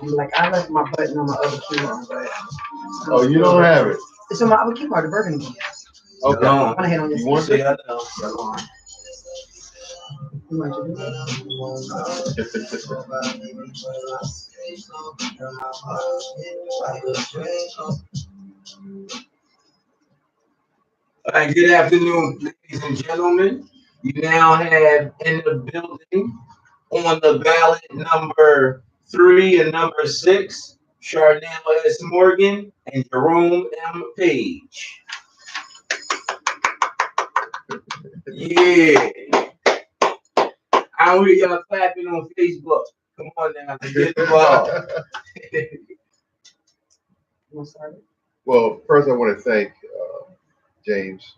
I'm like, I left my button on my other keyboard, but Oh, you don't have it. it's on my other keyboard, the burgundy one. Okay. I'm gonna hit on this. You want Yeah, it? I know. You want to do that? All right, good afternoon, ladies and gentlemen. You now have in the building on the ballot number 3 and number 6, Charnel S. Morgan and Jerome M. Page. Yeah. I don't hear y'all clapping on Facebook. Come on now, get involved. Well, first I want to thank James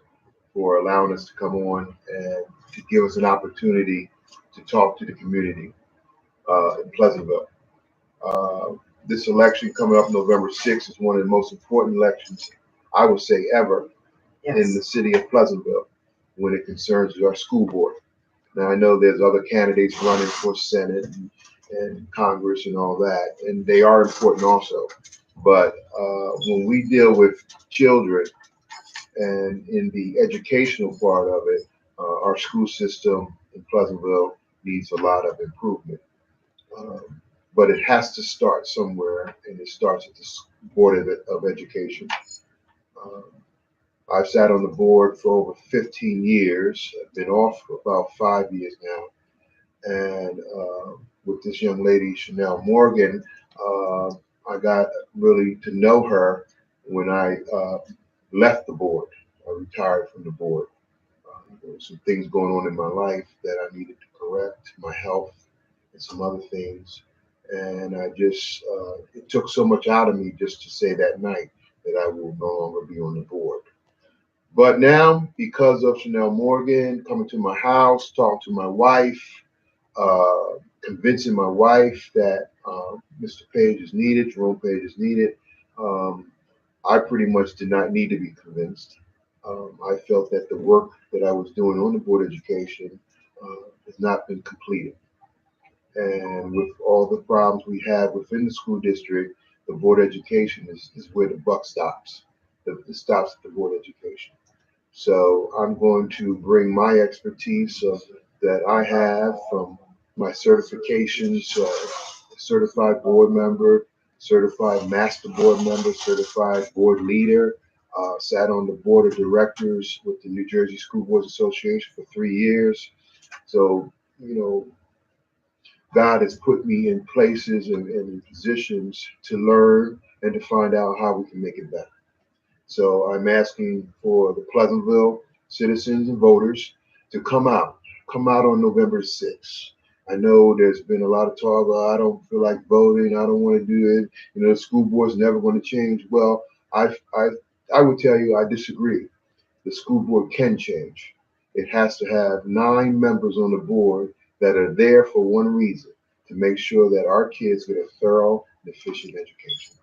for allowing us to come on and to give us an opportunity to talk to the community in Pleasantville. This election coming up November 6th is one of the most important elections, I would say, ever in the city of Pleasantville when it concerns our school board. Now, I know there's other candidates running for Senate and Congress and all that, and they are important also. But when we deal with children and in the educational part of it, our school system in Pleasantville needs a lot of improvement. Um, but it has to start somewhere, and it starts at the Board of Education. Um, I've sat on the board for over 15 years. I've been off for about 5 years now. And with this young lady, Chanel Morgan, I got really to know her when I left the board. I retired from the board. There were some things going on in my life that I needed to correct, my health and some other things. And it took so much out of me just to say that night that I will no longer be on the board. But now, because of Chanel Morgan coming to my house, talking to my wife, convincing my wife that Mr. Page is needed, Jerome Page is needed, um, I pretty much did not need to be convinced. I felt that the work that I was doing on the Board of Education has not been completed. And with all the problems we have within the school district, the Board of Education is where the buck stops. It stops at the Board of Education. So I'm going to bring my expertise that I have from my certifications, certified board member, certified master board member, certified board leader, sat on the board of directors with the New Jersey School Boards Association for 3 years. So, you know, God has put me in places and in positions to learn and to find out how we can make it better. So I'm asking for the Pleasantville citizens and voters to come out on November 6th. I know there's been a lot of talk, oh, I don't feel like voting, I don't want to do it. You know, the school board's never going to change. Well, I would tell you I disagree. The school board can change. It has to have 9 members on the board that are there for one reason, to make sure that our kids get a thorough and efficient education.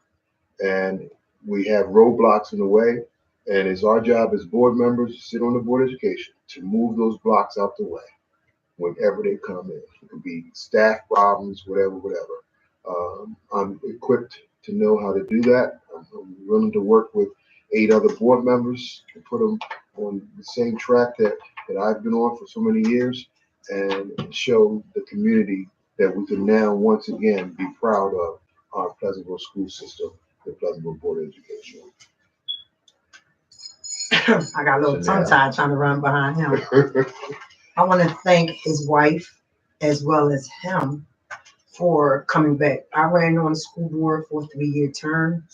And we have roadblocks in the way, and it's our job as board members to sit on the Board of Education to move those blocks out the way whenever they come in. It could be staff problems, whatever. I'm equipped to know how to do that. I'm willing to work with 8 other board members to put them on the same track that I've been on for so many years and show the community that we can now once again be proud of our Pleasantville school system, the Pleasantville Board of Education. I got a little tongue tied trying to run behind him. I want to thank his wife as well as him for coming back. I ran on the school board for a 3-year term.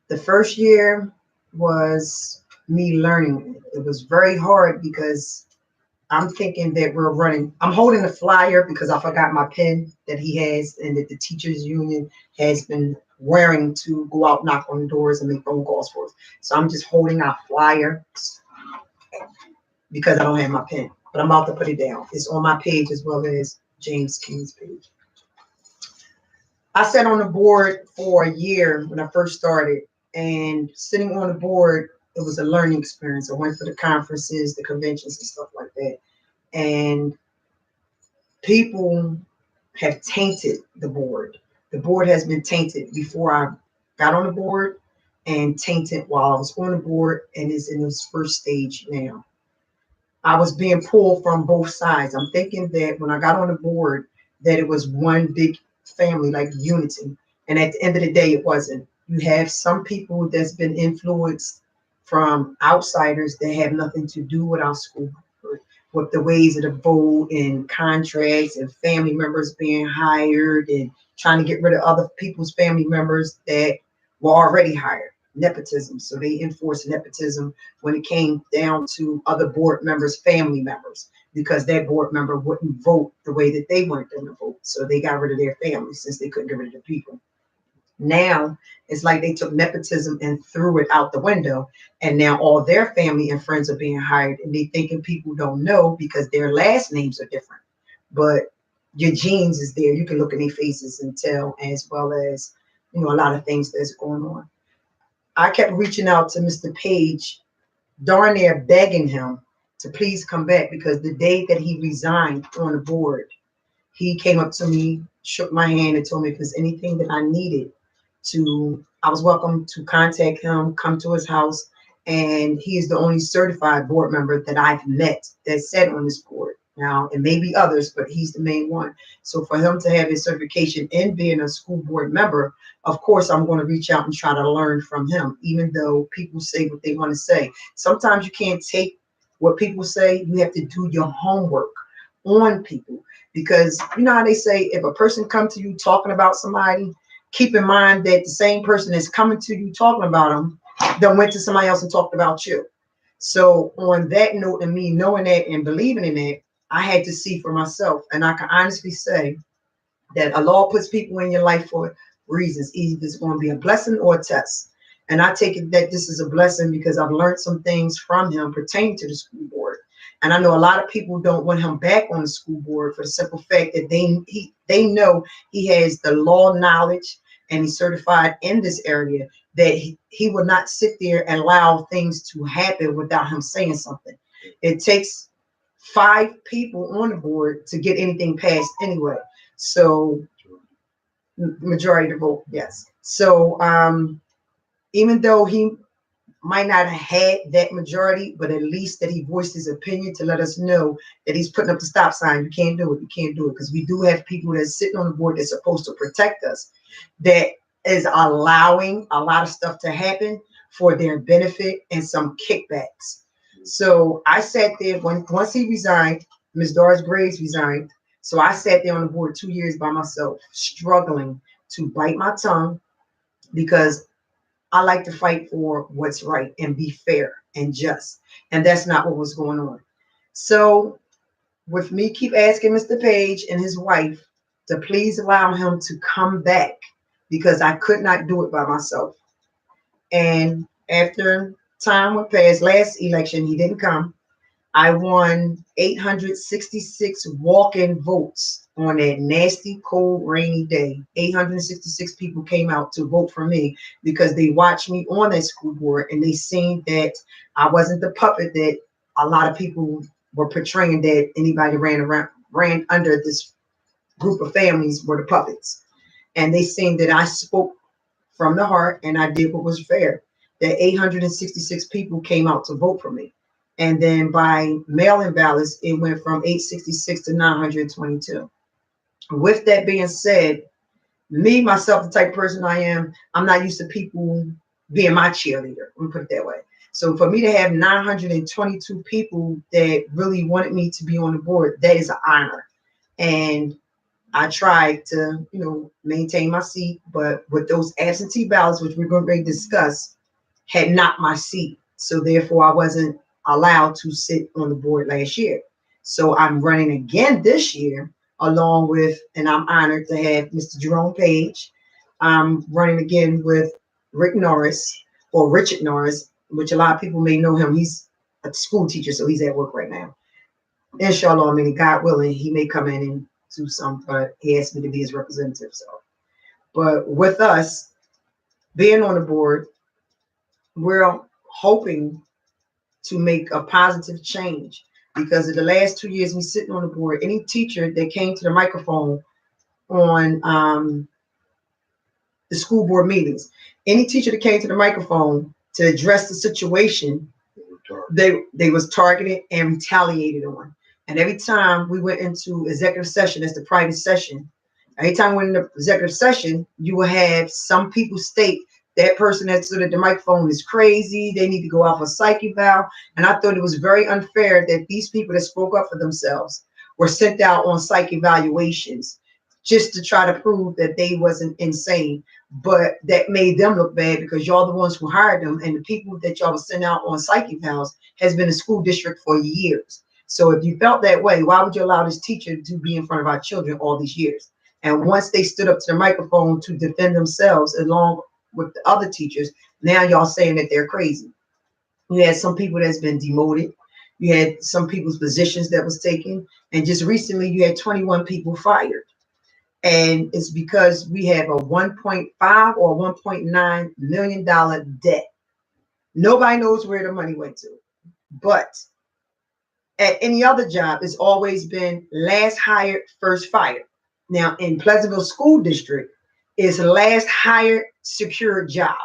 The first year was me learning. It was very hard because I'm thinking that we're running. I'm holding a flyer because I forgot my pen that he has and that the teachers union has been wearing to go out, knock on doors and make phone calls for us. So I'm just holding our flyer because I don't have my pen, but I'm about to put it down. It's on my page as well as James King's page. I sat on the board for a year when I first started, and sitting on the board, it was a learning experience. I went for the conferences, the conventions, and stuff like that. And people have tainted the board. The board has been tainted before I got on the board and tainted while I was on the board, and is in its first stage now. I was being pulled from both sides. I'm thinking that when I got on the board, that it was one big family, like unity. And at the end of the day, it wasn't. You have some people that's been influenced from outsiders that have nothing to do with our school board, with the ways of the vote and contracts and family members being hired and trying to get rid of other people's family members that were already hired. Nepotism. So they enforced nepotism when it came down to other board members, family members, because that board member wouldn't vote the way that they wanted them to vote. So they got rid of their family since they couldn't get rid of the people. Now it's like they took nepotism and threw it out the window, and now all their family and friends are being hired, and they thinking people don't know because their last names are different. But your genes is there. You can look in their faces and tell, as well as a lot of things that's going on. I kept reaching out to Mr. Page, darn near begging him to please come back, because the day that he resigned on the board, he came up to me, shook my hand, and told me if there's anything that I needed I was welcome to contact him, come to his house. And he is the only certified board member that I've met that sat on this board. Now, it may be others, but he's the main one. So for him to have his certification and being a school board member, of course, I'm going to reach out and try to learn from him, even though people say what they want to say. Sometimes you can't take what people say. You have to do your homework on people, because you know how they say, if a person comes to you talking about somebody, keep in mind that the same person that's coming to you talking about them then went to somebody else and talked about you. So on that note, and me knowing that and believing in it, I had to see for myself. And I can honestly say that Allah puts people in your life for reasons. Either it's going to be a blessing or a test. And I take it that this is a blessing, because I've learned some things from him pertaining to the school board. And I know a lot of people don't want him back on the school board for the simple fact that they know he has the law knowledge and he's certified in this area, that he will not sit there and allow things to happen without him saying something. It takes 5 people on the board to get anything passed anyway. So majority to vote, yes. So even though he might not have had that majority, but at least that he voiced his opinion to let us know that he's putting up the stop sign. You can't do it. You can't do it. Because we do have people that's sitting on the board that's supposed to protect us, that is allowing a lot of stuff to happen for their benefit and some kickbacks. So I sat there once he resigned, Ms. Doris Graves resigned. So I sat there on the board 2 years by myself, struggling to bite my tongue, because I like to fight for what's right and be fair and just. And that's not what was going on. So with me keep asking Mr. Page and his wife to please allow him to come back, because I could not do it by myself. And after time went past, last election, he didn't come. I won 866 walk-in votes on that nasty, cold, rainy day. 866 people came out to vote for me, because they watched me on that school board and they seen that I wasn't the puppet that a lot of people were portraying, that anybody ran under this group of families were the puppets. And they seen that I spoke from the heart and I did what was fair. That 866 people came out to vote for me. And then by mail-in ballots, it went from 866 to 922. With that being said, me, myself, the type of person I am, I'm not used to people being my cheerleader. Let me put it that way. So for me to have 922 people that really wanted me to be on the board, that is an honor. And I tried to, maintain my seat, but with those absentee ballots, which we're going to discuss, had knocked my seat. So therefore, I wasn't allowed to sit on the board last year. So I'm running again this year, along with, and I'm honored to have Mr. Jerome Page. I'm running again with Rick Norris, or Richard Norris, which a lot of people may know him. He's a school teacher, so he's at work right now. Inshallah, I mean, God willing, he may come in and do some, but he asked me to be his representative. So, but with us being on the board, we're hoping to make a positive change, because in the last 2 years, me sitting on the board, any teacher that came to the microphone on the school board meetings, any teacher that came to the microphone to address the situation, they was targeted and retaliated on. And every time we went into executive session, that's the private session, every time we went into executive session, you will have some people state that person that stood at the microphone is crazy, they need to go off a psych eval. And I thought it was very unfair that these people that spoke up for themselves were sent out on psych evaluations just to try to prove that they wasn't insane. But that made them look bad, because y'all the ones who hired them, and the people that y'all was sending out on psych evals has been a school district for years. So if you felt that way, why would you allow this teacher to be in front of our children all these years? And once they stood up to the microphone to defend themselves along with the other teachers, now y'all saying that they're crazy. You had some people that's been demoted. You had some people's positions that was taken. And just recently you had 21 people fired. And it's because we have a 1.5 or 1.9 million dollar debt. Nobody knows where the money went to. But at any other job, it's always been last hired, first fired. Now in Pleasantville School District, it's last hired, secure job.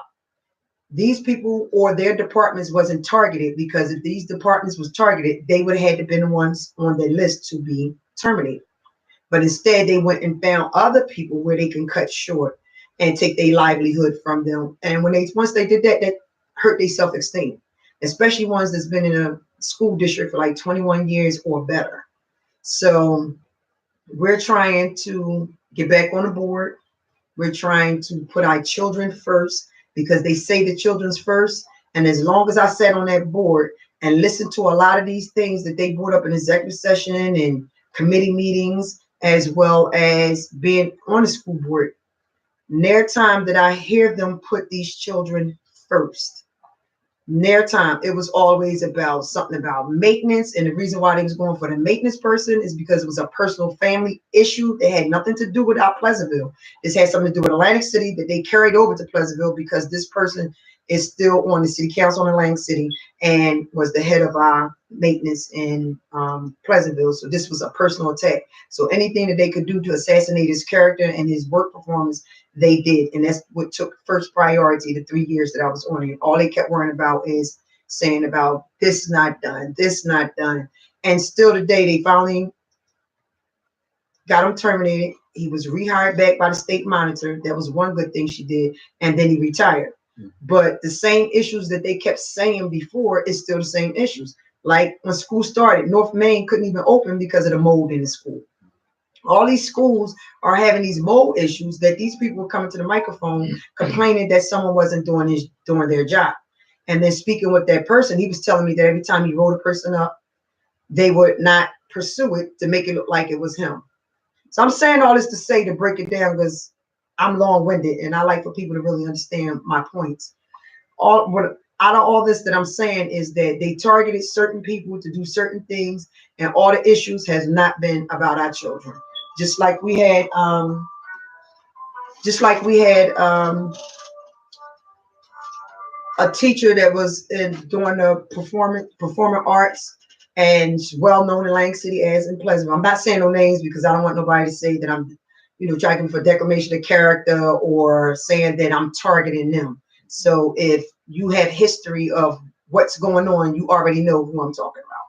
These people or their departments wasn't targeted, because if these departments was targeted, they would have had to been the ones on the list to be terminated. But instead, they went and found other people where they can cut short and take their livelihood from them. And once they did that, that hurt their self-esteem, especially ones that's been in a school district for like 21 years or better. So we're trying to get back on the board. We're trying to put our children first, because they say the children's first. And as long as I sat on that board and listened to a lot of these things that they brought up in executive session and committee meetings, as well as being on the school board, near time that I hear them put these children first. Near time, it was always about something about maintenance. And the reason why they was going for the maintenance person is because it was a personal family issue. They had nothing to do with our Pleasantville. This had something to do with Atlantic City that they carried over to Pleasantville, because this person is still on the city council in Atlantic City and was the head of our maintenance in Pleasantville. So this was a personal attack. So anything that they could do to assassinate his character and his work performance, they did. And that's what took first priority the 3 years that I was on it. All they kept worrying about is saying about this not done, this not done. And still today, they finally got him terminated. He was rehired back by the state monitor. That was one good thing she did. And then he retired. But the same issues that they kept saying before is still the same issues. Like when school started, North Main couldn't even open because of the mold in the school. All these schools are having these mold issues that these people were coming to the microphone complaining that someone wasn't doing their job. And then speaking with that person, he was telling me that every time he wrote a person up, they would not pursue it to make it look like it was him. So I'm saying all this to say, to break it down, because I'm long-winded and I like for people to really understand my points. Out of all this that I'm saying is that they targeted certain people to do certain things, and all the issues has not been about our children. Just like we had a teacher that was doing the performing arts, and well known in Lang City as in Pleasantville. I'm not saying no names because I don't want nobody to say that I'm, trying for declamation of character or saying that I'm targeting them. So if you have history of what's going on, you already know who I'm talking about.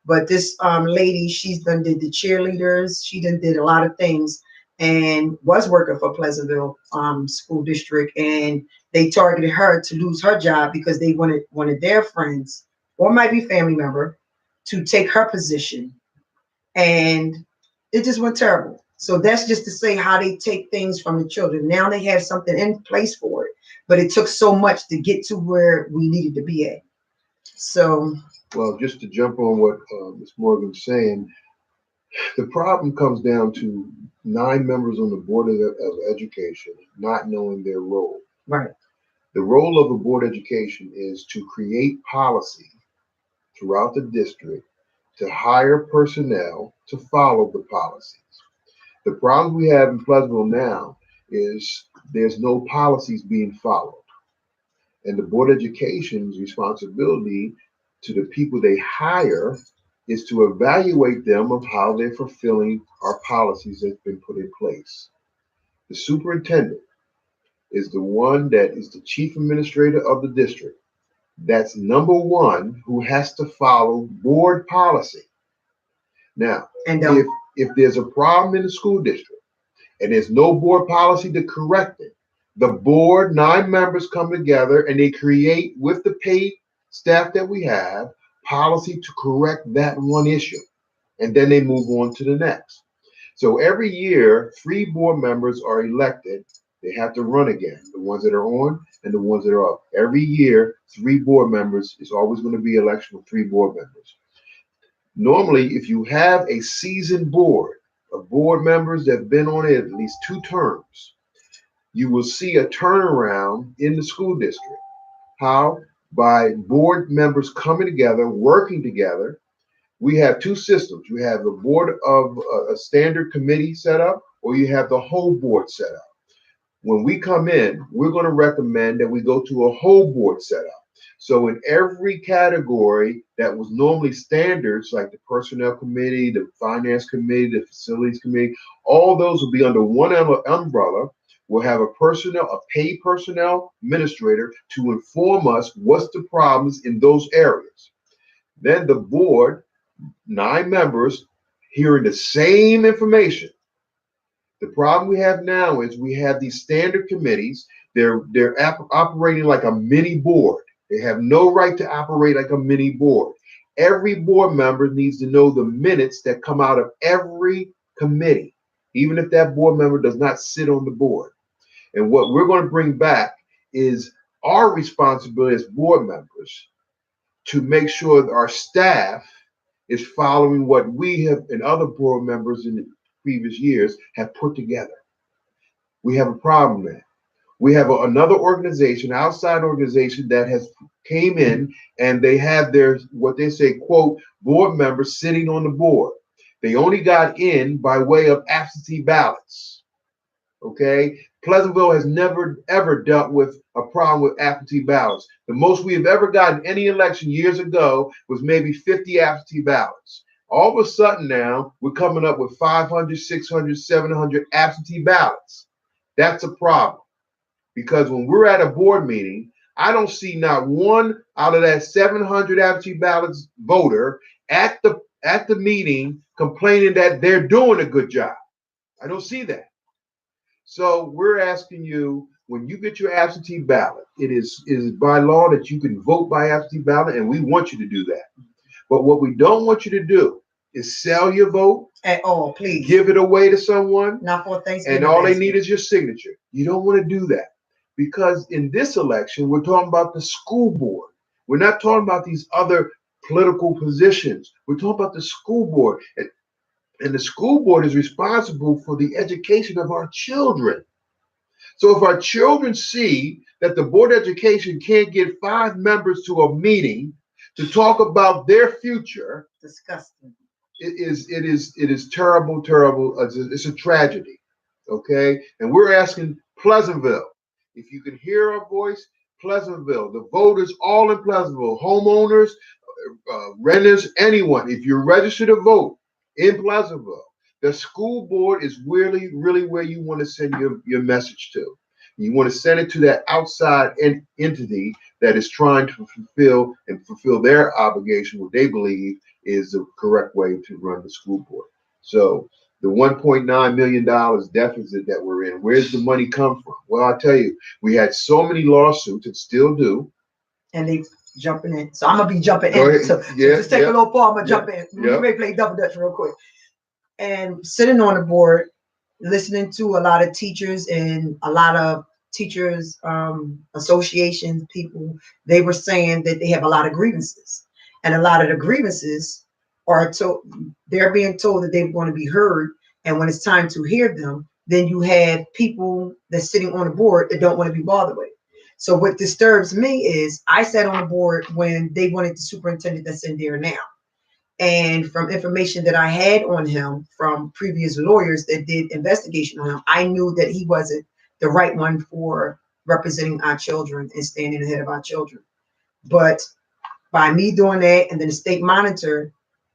But this lady, she's done did the cheerleaders, she done did a lot of things, and was working for Pleasantville School District, and they targeted her to lose her job because they wanted one of their friends, or might be family member, to take her position, and it just went terrible. So that's just to say how they take things from the children. Now they have something in place for it, but it took so much to get to where we needed to be at. So, well, just to jump on what Ms. Morgan's saying, the problem comes down to 9 members on the Board of Education not knowing their role. Right. The role of the Board of Education is to create policy throughout the district, to hire personnel to follow the policies. The problem we have in Pleasantville now is there's no policies being followed. And the Board of Education's responsibility to the people they hire is to evaluate them of how they're fulfilling our policies that's been put in place. The superintendent is the one that is the chief administrator of the district. That's number one who has to follow board policy. Now, And if there's a problem in the school district and there's no board policy to correct it, the board, 9 members come together and they create, with the paid staff that we have, policy to correct that one issue. And then they move on to the next. So every year, 3 board members are elected. They have to run again, the ones that are on and the ones that are off. Every year, 3 board members, is always going to be election of 3 board members. Normally, if you have a seasoned board of board members that have been on it at least 2 terms, you will see a turnaround in the school district. How? By board members coming together, working together. We have 2 systems. You have a board of a standard committee set up, or you have the whole board set up. When we come in, we're going to recommend that we go to a whole board setup. So in every category that was normally standards, like the personnel committee, the finance committee, the facilities committee, all those will be under one umbrella. We'll have a paid personnel administrator to inform us what's the problems in those areas. Then the board, 9 members, hearing the same information. The problem we have now is we have these standard committees. They're operating like a mini board. They have no right to operate like a mini board. Every board member needs to know the minutes that come out of every committee, even if that board member does not sit on the board. And what we're going to bring back is our responsibility as board members to make sure that our staff is following what we have and other board members in the previous years have put together. We have a problem there. We have another organization, outside organization, that has came in and they have their, what they say, quote, board members sitting on the board. They only got in by way of absentee ballots. Okay? Pleasantville has never, ever dealt with a problem with absentee ballots. The most we have ever gotten any election years ago was maybe 50 absentee ballots. All of a sudden now, we're coming up with 500, 600, 700 absentee ballots. That's a problem. Because when we're at a board meeting, I don't see not one out of that 700 absentee ballots voter at the meeting complaining that they're doing a good job. I don't see that. So we're asking you, when you get your absentee ballot, it is by law that you can vote by absentee ballot, and we want you to do that. But what we don't want you to do is sell your vote at all, please. Give it away to someone. Not for Thanksgiving. And all they need is your signature. You don't want to do that, because in this election, we're talking about the school board. We're not talking about these other political positions. We're talking about the school board. And the school board is responsible for the education of our children. So if our children see that the Board of Education can't get 5 members to a meeting to talk about their future, disgusting. It is terrible, terrible. It's a tragedy. Okay? And we're asking Pleasantville, if you can hear our voice, Pleasantville, the voters all in Pleasantville, homeowners, renters, anyone, if you're registered to vote in Pleasantville, the school board is really, really where you want to send your message to. You want to send it to that outside entity that is trying to fulfill their obligation, what they believe is the correct way to run the school board. So the $1.9 million deficit that we're in, where's the money come from? Well, I'll tell you, we had so many lawsuits and still do. And they jumping in. So I'm going to be jumping in. So just take a little pause, I'm going to jump in. We may play double dutch real quick. And sitting on the board, listening to a lot of teachers and a lot of teachers association people, they were saying that they have a lot of grievances. And a lot of the grievances are they're being told that they're going to be heard. And when it's time to hear them, then you have people that's sitting on the board that don't want to be bothered with. So what disturbs me is I sat on the board when they wanted the superintendent that's in there now. And from information that I had on him from previous lawyers that did investigation on him, I knew that he wasn't the right one for representing our children and standing ahead of our children. But by me doing that, and then the state monitor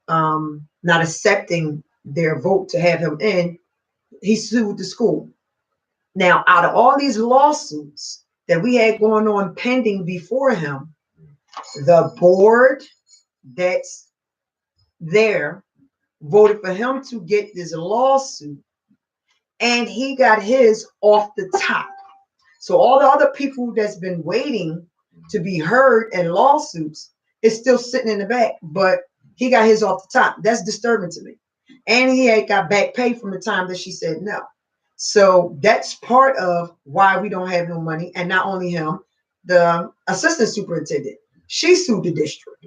not accepting their vote to have him in, he sued the school. Now, out of all these lawsuits that we had going on pending before him, the board that's there voted for him to get this lawsuit, and he got his off the top. So all the other people that's been waiting to be heard in lawsuits is still sitting in the back, but he got his off the top. That's disturbing to me. And he had got back pay from the time that she said no. So that's part of why we don't have no money. And not only him, the assistant superintendent, she sued the district.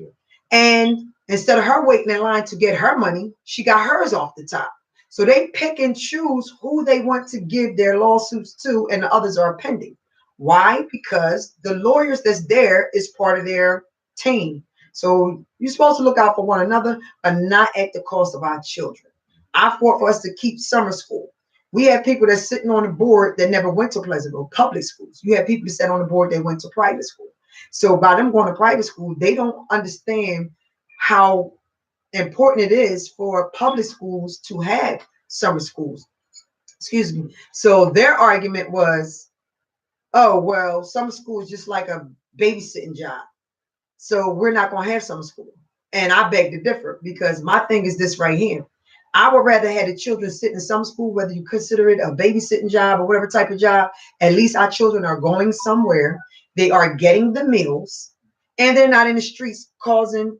And instead of her waiting in line to get her money, she got hers off the top. So they pick and choose who they want to give their lawsuits to, and the others are pending. Why? Because the lawyers that's there is part of their team. So you're supposed to look out for one another, but not at the cost of our children. I fought for us to keep summer school. We have people that's sitting on the board that never went to Pleasantville public schools. You have people that sat on the board that went to private school. So by them going to private school, they don't understand how important it is for public schools to have summer schools. Excuse me. So their argument was, oh, well, summer school is just like a babysitting job. So we're not going to have summer school. And I beg to differ, because my thing is this right here. I would rather have the children sit in summer school, whether you consider it a babysitting job or whatever type of job. At least our children are going somewhere. They are getting the meals, and they're not in the streets causing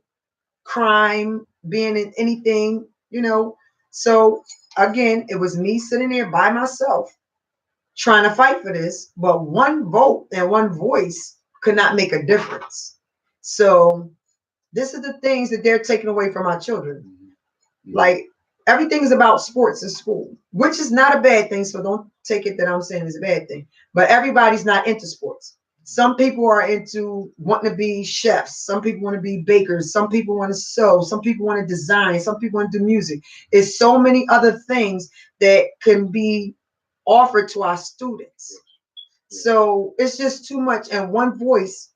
crime, being in anything, you know. So again, it was me sitting there by myself trying to fight for this, but one vote and one voice could not make a difference. So this is the things that they're taking away from our children. Like, everything is about sports in school, which is not a bad thing. So don't take it that I'm saying is a bad thing, but everybody's not into sports. Some people are into wanting to be chefs. Some people want to be bakers. Some people want to sew. Some people want to design. Some people want to do music. It's so many other things that can be offered to our students. So it's just too much, and one voice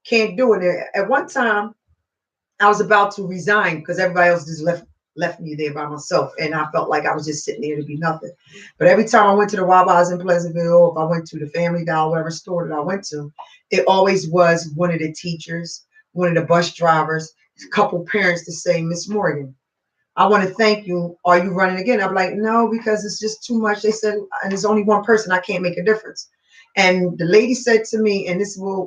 can't do it. At one time, I was about to resign because everybody else just left me there by myself, and I felt like I was just sitting there to be nothing. But every time I went to the Wawa's in Pleasantville, if I went to the Family Dollar, whatever store that I went to, it always was one of the teachers, one of the bus drivers, a couple parents to say, Miss Morgan, I want to thank you. Are you running again? I'm like, no, because it's just too much. They said, and there's only one person, I can't make a difference. And the lady said to me, and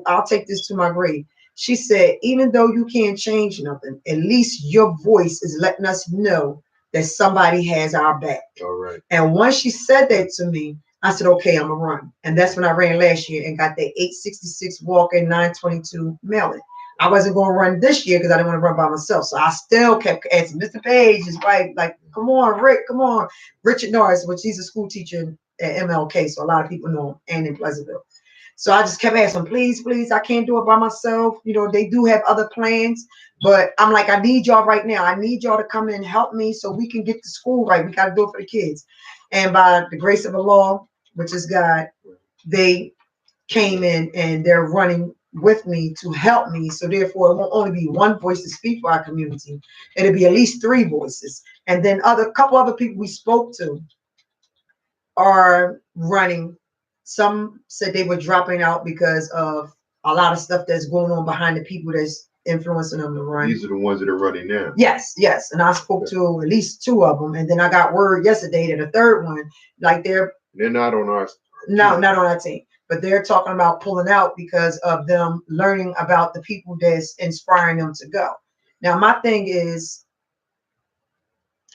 I'll take this to my grave. She said, even though you can't change nothing, at least your voice is letting us know that somebody has our back. All right. And once she said that to me, I said, okay, I'm going to run. And that's when I ran last year and got the 866 walk-in 922 mail-in. I wasn't going to run this year because I didn't want to run by myself. So I still kept asking Mr. Page, his wife, like, come on, Rick, come on. Richard Norris, which he's a school teacher at MLK, so a lot of people know him, and in Pleasantville. So I just kept asking, please, please, I can't do it by myself. You know, they do have other plans, but I'm like, I need y'all right now. I need y'all to come in and help me so we can get to school right. We got to do it for the kids. And by the grace of Allah, which is God, they came in and they're running with me to help me. So therefore, it won't only be one voice to speak for our community. It'll be at least 3 voices. And then couple other people we spoke to are running. Some said they were dropping out because of a lot of stuff that's going on behind the people that's influencing them to run. These are the ones that are running now. Yes. And I spoke to at least 2 of them. And then I got word yesterday that a third one, like they're not on our no, not on our team, but they're talking about pulling out because of them learning about the people that's inspiring them to go. Now, my thing is,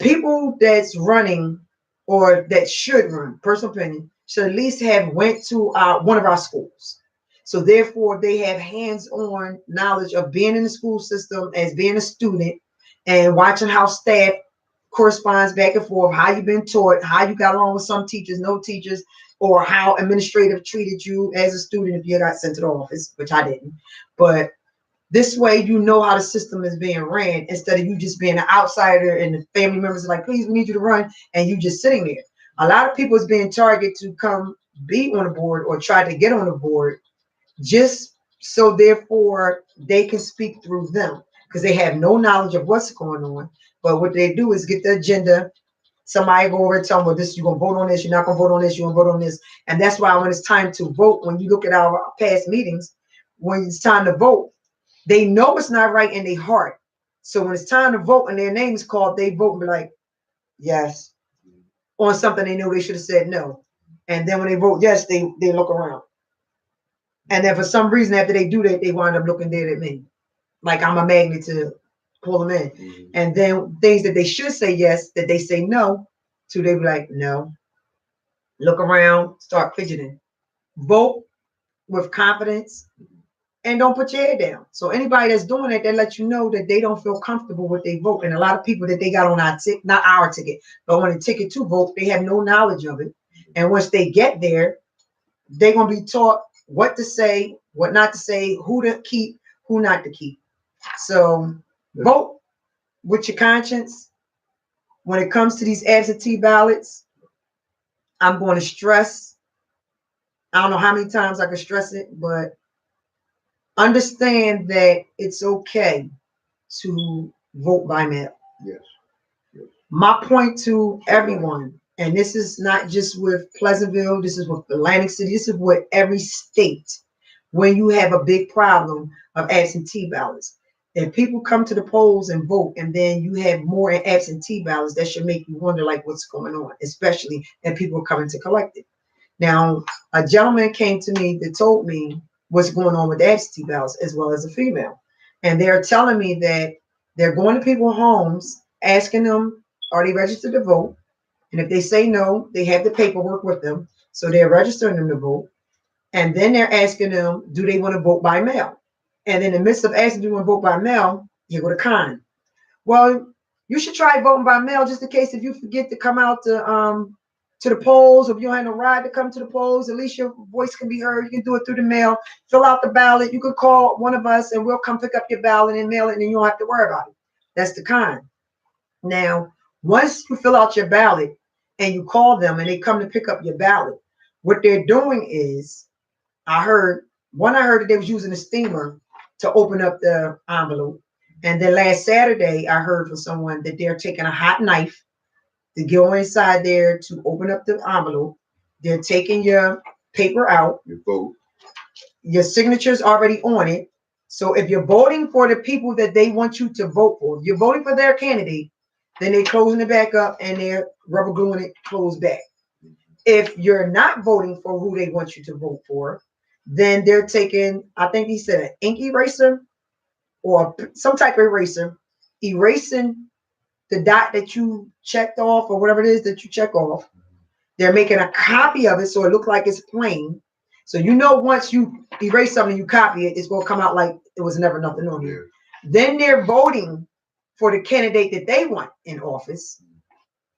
people that's running or that should run, personal opinion, should at least have went to one of our schools. So therefore, they have hands-on knowledge of being in the school system as being a student and watching how staff corresponds back and forth, how you've been taught, how you got along with some teachers, no teachers, or how administrative treated you as a student if you got sent to the office, which I didn't. But this way, you know how the system is being ran instead of you just being an outsider and the family members are like, please, we need you to run, and you just sitting there. A lot of people is being targeted to come be on the board or try to get on the board, just so therefore they can speak through them, because they have no knowledge of what's going on. But what they do is get the agenda. Somebody go over and tell them, well, this, you're gonna vote on this, you're not gonna vote on this, you're gonna vote on this. And that's why when it's time to vote, when you look at our past meetings, when it's time to vote, they know it's not right in their heart. So when it's time to vote and their name's called, they vote and be like, yes, on something they knew they should have said no. And then when they vote yes, they look around. And then for some reason, after they do that, they wind up looking dead at me, like I'm a magnet to pull them in. Mhm. And then things that they should say yes, that they say no to, they be like, no. Look around, start fidgeting. Vote with confidence and don't put your head down. So anybody that's doing that, they let you know that they don't feel comfortable with their vote. And a lot of people that they got on our ticket, not our ticket, but on a ticket to vote, they have no knowledge of it. And once they get there, they're gonna be taught what to say, what not to say, who to keep, who not to keep. So vote with your conscience. When it comes to these absentee ballots, I'm going to stress, I don't know how many times I can stress it, but understand that it's okay to vote by mail. Yes. Yes. My point to everyone, and this is not just with Pleasantville, this is with Atlantic City, this is with every state, when you have a big problem of absentee ballots. If people come to the polls and vote, and then you have more absentee ballots, that should make you wonder, like, what's going on, especially if people are coming to collect it. Now, a gentleman came to me that told me what's going on with absentee ballots, as well as a female. And they're telling me that they're going to people's homes, asking them, are they registered to vote? And if they say no, they have the paperwork with them. So they're registering them to vote. And then they're asking them, do they want to vote by mail? And in the midst of asking, do you want to vote by mail? Here go the con. Well, you should try voting by mail, just in case if you forget to come out to the polls, or if you don't have no ride to come to the polls, at least your voice can be heard. You can do it through the mail. Fill out the ballot. You can call one of us and we'll come pick up your ballot and mail it, and then you don't have to worry about it. That's the con. Now, once you fill out your ballot and you call them and they come to pick up your ballot, what they're doing is, I heard that they was using a steamer to open up the envelope. And then last Saturday, I heard from someone that they're taking a hot knife to go inside there to open up the envelope. They're taking your paper out. Your vote. Your signature's already on it. So if you're voting for the people that they want you to vote for, if you're voting for their candidate, then they're closing it back up and they're rubber gluing it closed back. If you're not voting for who they want you to vote for, then they're taking, I think he said, an ink eraser or some type of eraser, erasing the dot that you checked off or whatever it is that you check off. They're making a copy of it so it looks like it's plain. So you know once you erase something, you copy it, it's going to come out like it was never nothing on you. Then they're voting for the candidate that they want in office.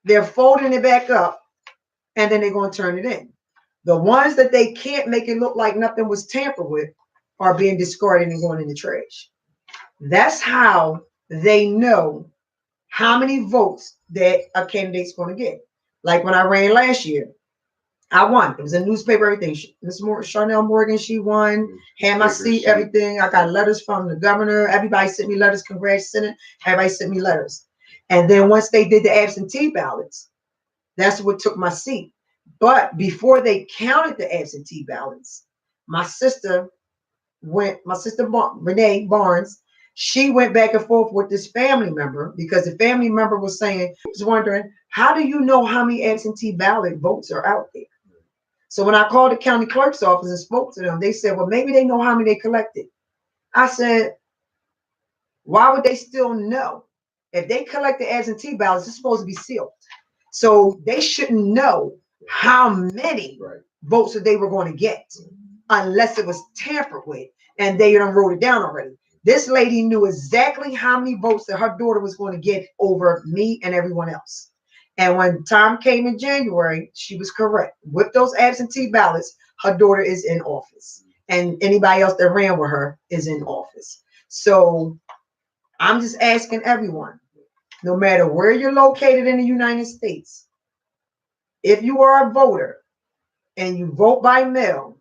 They're folding it back up, and then they're going to turn it in. The ones that they can't make it look like nothing was tampered with are being discarded and going in the trash. That's how they know how many votes that a candidate's going to get. Like when I ran last year, I won. It was in the newspaper, everything. Miss Charnel Morgan, she won, had my seat, everything. I got letters from the governor. Everybody sent me letters. Congrats, Senate. Everybody sent me letters. And then once they did the absentee ballots, that's what took my seat. But before they counted the absentee ballots, my sister Renee Barnes, she went back and forth with this family member because the family member was wondering, how do you know how many absentee ballot votes are out there? So when I called the county clerk's office and spoke to them, they said, well, maybe they know how many they collected. I said, why would they still know? If they collected absentee ballots, it's supposed to be sealed. So they shouldn't know how many votes that they were going to get unless it was tampered with and they done wrote it down already. This lady knew exactly how many votes that her daughter was going to get over me and everyone else. And when time came in January, she was correct. With those absentee ballots, her daughter is in office. And anybody else that ran with her is in office. So I'm just asking everyone, no matter where you're located in the United States, if you are a voter, and you vote by mail,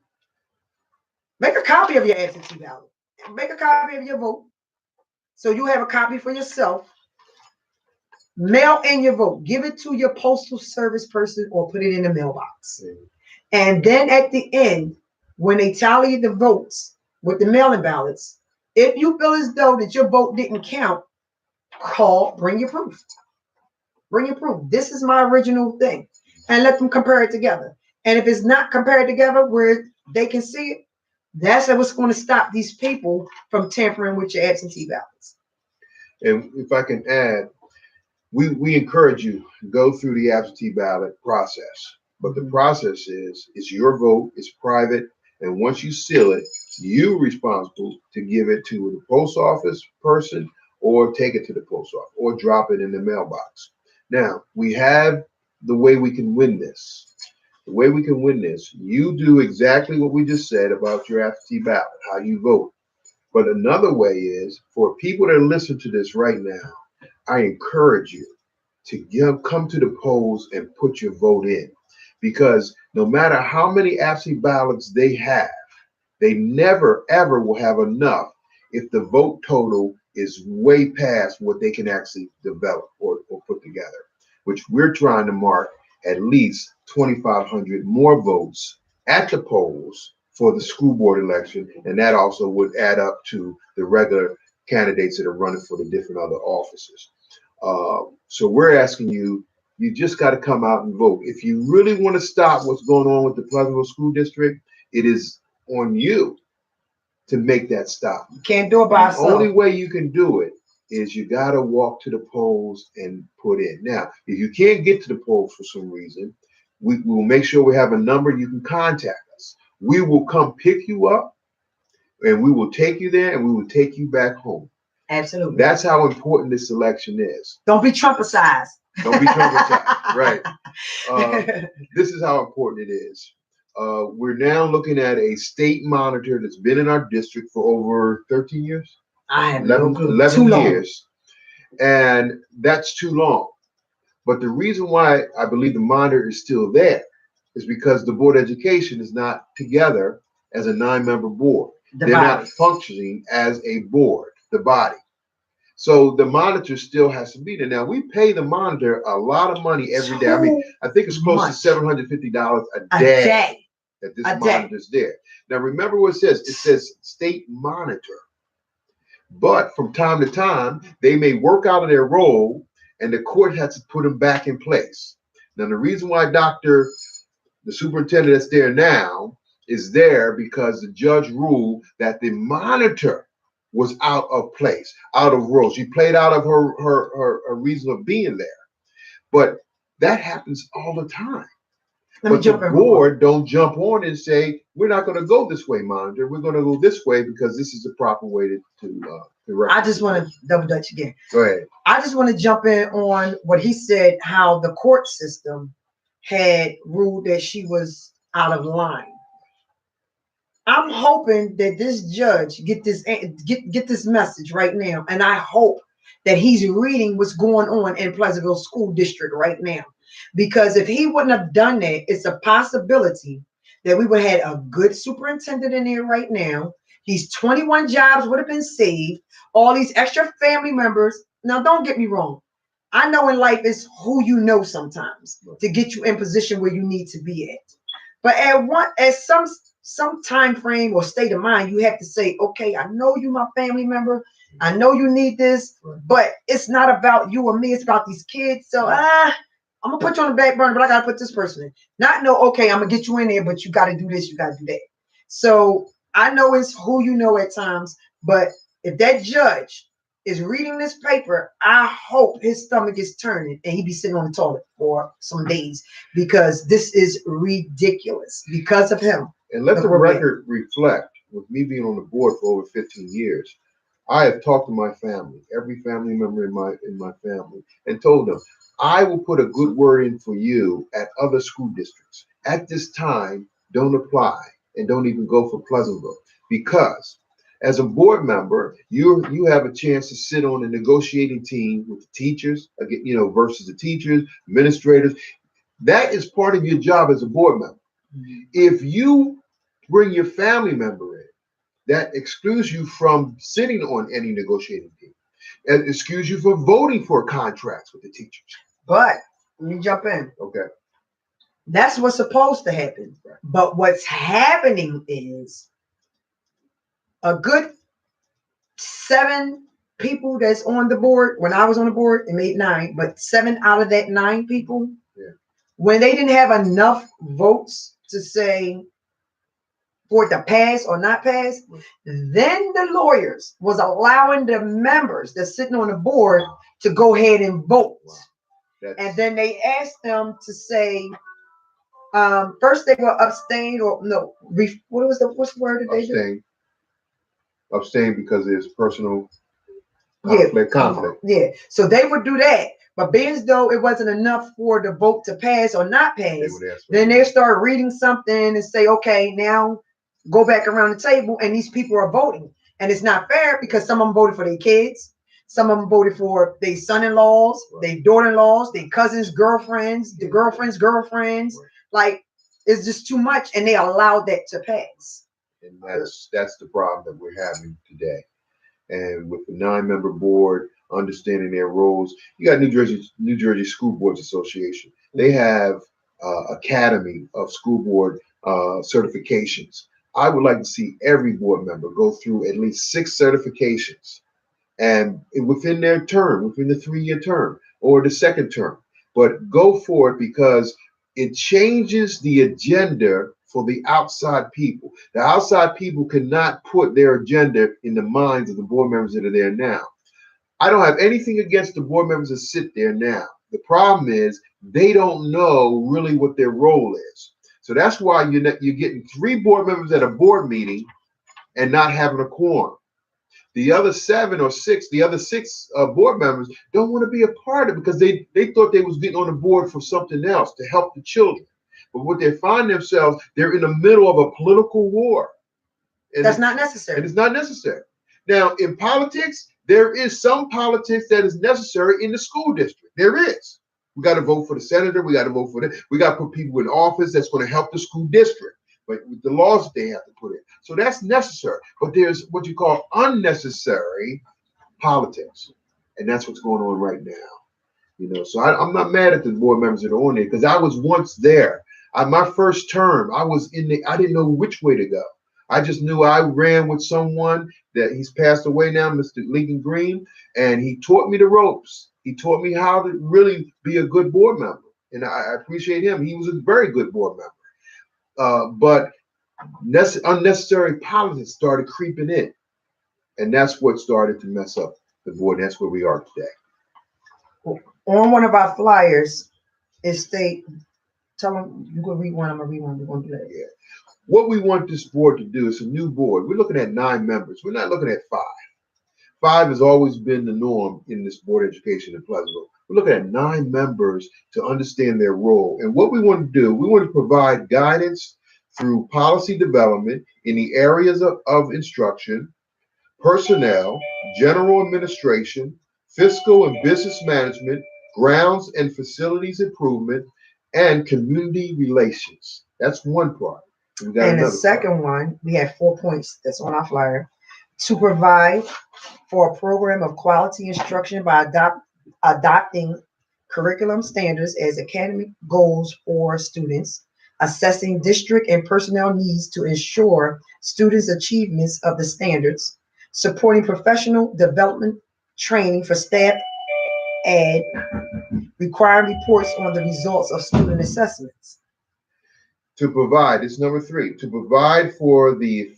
make a copy of your absentee ballot. Make a copy of your vote. So you have a copy for yourself. Mail in your vote. Give it to your postal service person or put it in the mailbox. And then at the end, when they tally the votes with the mail-in ballots, if you feel as though that your vote didn't count, bring your proof. Bring your proof. This is my original thing. And let them compare it together. And if it's not compared together where they can see it, that's what's going to stop these people from tampering with your absentee ballots. And if I can add, we encourage you to go through the absentee ballot process. But the process is, it's your vote, it's private, and once you seal it, you're responsible to give it to the post office person or take it to the post office or drop it in the mailbox. Now, we have the way we can win this. The way we can win this, you do exactly what we just said about your absentee ballot, how you vote. But another way is, for people that listen to this right now, I encourage you to come to the polls and put your vote in. Because no matter how many absentee ballots they have, they never, ever will have enough if the vote total is way past what they can actually develop or put together, which we're trying to mark at least 2,500 more votes at the polls for the school board election. And that also would add up to the regular candidates that are running for the different other offices. So we're asking you, you just got to come out and vote. If you really want to stop what's going on with the Pleasantville School District, it is on you to make that stop. You can't do it by yourself. The only way you can do it is you got to walk to the polls and put in. Now, if you can't get to the polls for some reason, we will make sure we have a number you can contact us. We will come pick you up and we will take you there and we will take you back home. Absolutely. That's how important this election is. Don't be Trumpicized. Don't be Trumpicized. Right. This is how important it is. We're now looking at a state monitor that's been in our district for over 13 years. I have 11 years. And that's too long. But the reason why I believe the monitor is still there is because the Board of Education is not together as a 9-member board. They're not functioning as a board, the body. So the monitor still has to be there. Now, we pay the monitor a lot of money every day. I mean, I think it's close to $750 a day that this monitor's there. Now, remember what it says. It says state monitor. But from time to time, they may work out of their role and the court has to put them back in place. Now, the reason why the superintendent that's there now is there because the judge ruled that the monitor was out of place, out of role. She played out of her reason of being there. But that happens all the time. But the board don't jump on and say, we're not going to go this way, monitor. We're going to go this way because this is the proper way to I just want to double dutch again. Go ahead. I just want to jump in on what he said, how the court system had ruled that she was out of line. I'm hoping that this judge get this message right now, and I hope that he's reading what's going on in Pleasantville School District right now. Because if he wouldn't have done that, it's a possibility that we would have had a good superintendent in there right now. These 21 jobs would have been saved. All these extra family members. Now, don't get me wrong. I know in life it's who you know sometimes to get you in position where you need to be at. But at some time frame or state of mind, you have to say, okay, I know you my family member. I know you need this, but it's not about you or me. It's about these kids. So I'm gonna put you on the back burner, but I gotta put this person in. Not know, okay, I'm gonna get you in there, but you gotta do this, you gotta do that. So I know it's who you know at times, but if that judge is reading this paper, I hope his stomach is turning and he be sitting on the toilet for some days, because this is ridiculous because of him. And let the record reflect, with me being on the board for over 15 years, I have talked to my family, every family member in my family, and told them, I will put a good word in for you at other school districts. At this time, don't apply and don't even go for Pleasantville, because as a board member, you have a chance to sit on a negotiating team with the teachers, versus the teachers, administrators. That is part of your job as a board member. If you bring your family member in, that excludes you from sitting on any negotiating team. It excludes you from voting for contracts with the teachers. But let me jump in. Okay. That's what's supposed to happen. Right. But what's happening is a good 7 people that's on the board. When I was on the board, it made 9, but 7 out of that 9 people, when they didn't have enough votes to say for it to pass or not pass, then the lawyers was allowing the members that's sitting on the board to go ahead and vote. Wow. And then they asked them to say, first they will abstain or no, what's the word that they do? Abstain because there's personal conflict. Yeah. So they would do that. But being as though it wasn't enough for the vote to pass or not pass, then they start reading something and say, okay, now go back around the table and these people are voting. And it's not fair because some of them voted for their kids. Some of them voted for their son-in-laws, their daughter-in-laws, their cousins' girlfriends, the girlfriends' girlfriends. Like, it's just too much. And they allowed that to pass. And that's the problem that we're having today. And with the 9-member board understanding their roles, you got New Jersey School Boards Association. They have Academy of School Board certifications. I would like to see every board member go through at least 6 certifications, and within their term, within the 3-year term or the second term. But go for it because it changes the agenda for the outside people. The outside people cannot put their agenda in the minds of the board members that are there now. I don't have anything against the board members that sit there now. The problem is they don't know really what their role is. So that's why you're getting 3 board members at a board meeting and not having a quorum. The other 7 or 6, the other 6 board members don't want to be a part of it because they thought they was getting on the board for something else to help the children. But what they find themselves, they're in the middle of a political war. And that's not necessary. And it's not necessary. Now, in politics, there is some politics that is necessary in the school district. There is. We got to vote for the senator. We got to vote for that. We got to put people in office that's going to help the school district. But with the laws that they have to put in. So that's necessary. But there's what you call unnecessary politics. And that's what's going on right now. You know, so I'm not mad at the board members that are on there because I was once there. My first term, I didn't know which way to go. I just knew I ran with someone that he's passed away now, Mr. Lincoln Green, and he taught me the ropes. He taught me how to really be a good board member. And I appreciate him. He was a very good board member. But unnecessary politics started creeping in. And that's what started to mess up the board. And that's where we are today. On one of our flyers, it states, tell them, you go read one, I'm going to read one, we're going to do that. Yeah. What we want this board to do is a new board. We're looking at 9 members. We're not looking at 5. 5 has always been the norm in this board of education in Pleasantville. We're looking at 9 members to understand their role. And what we want to do, we want to provide guidance through policy development in the areas of instruction, personnel, general administration, fiscal and business management, grounds and facilities improvement, and community relations. That's one part. And the second one, we have 4 points that's on our flyer. To provide for a program of quality instruction by adopting curriculum standards as academic goals for students, assessing district and personnel needs to ensure students' achievements of the standards, supporting professional development training for staff, and requiring reports on the results of student assessments. To provide, it's number 3, to provide for the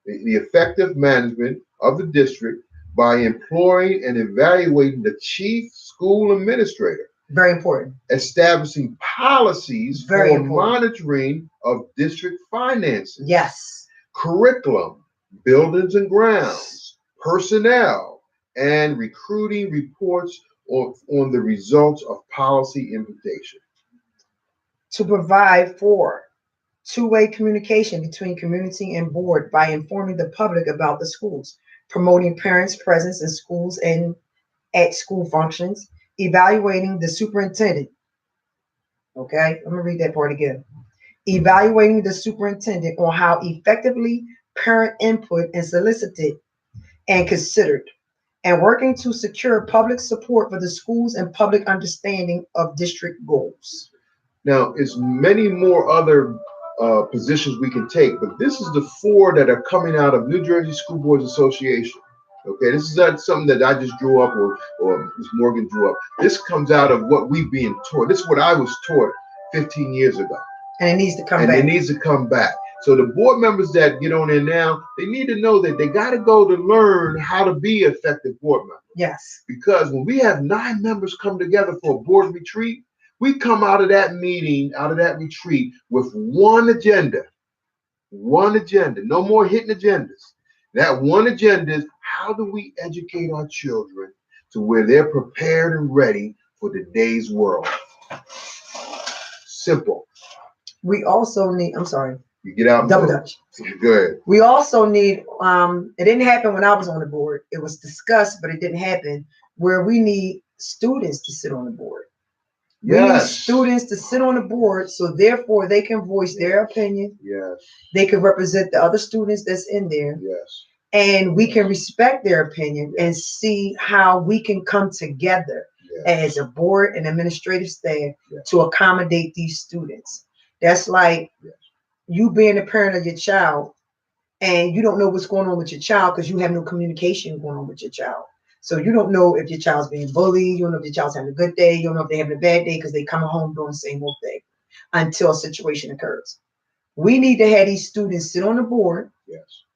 effective management of the district by employing and evaluating the chief school administrator. Very important. Establishing policies for monitoring of district finances. Yes. Curriculum, buildings and grounds, personnel, and recruiting reports on the results of policy implementation. To provide for two-way communication between community and board by informing the public about the schools, promoting parents' presence in schools and at school functions, evaluating the superintendent. Okay, I'm gonna read that part again. evaluating the superintendent on how effectively parent input is solicited and considered, and working to secure public support for the schools and public understanding of district goals. Now, it's many more other positions we can take, but this is the 4 that are coming out of New Jersey School Boards Association. Okay, this is not something that I just drew up or Ms. Morgan drew up. This comes out of what we've been taught. This is what I was taught 15 years ago. And it needs to come and back. it needs to come back. So the board members that get on there now, they need to know that they got to go to learn how to be effective board members. Yes. Because when we have 9 members come together for a board retreat, we come out of that meeting, out of that retreat with one agenda, no more hidden agendas. That one agenda is how do we educate our children to where they're prepared and ready for today's world. Simple. We also need, I'm sorry. You get out and Double vote. Dutch. Good. We also need, it didn't happen when I was on the board. It was discussed, but it didn't happen, where we need students to sit on the board. We need students to sit on the board, so therefore they can voice their opinion. Yes. They can represent the other students that's in there. Yes. And we can respect their opinion and see how we can come together as a board and administrative staff to accommodate these students. That's like you being a parent of your child and you don't know what's going on with your child because you have no communication going on with your child. So you don't know if your child's being bullied, you don't know if your child's having a good day, you don't know if they're having a bad day because they come home doing the same old thing until a situation occurs. We need to have these students sit on the board,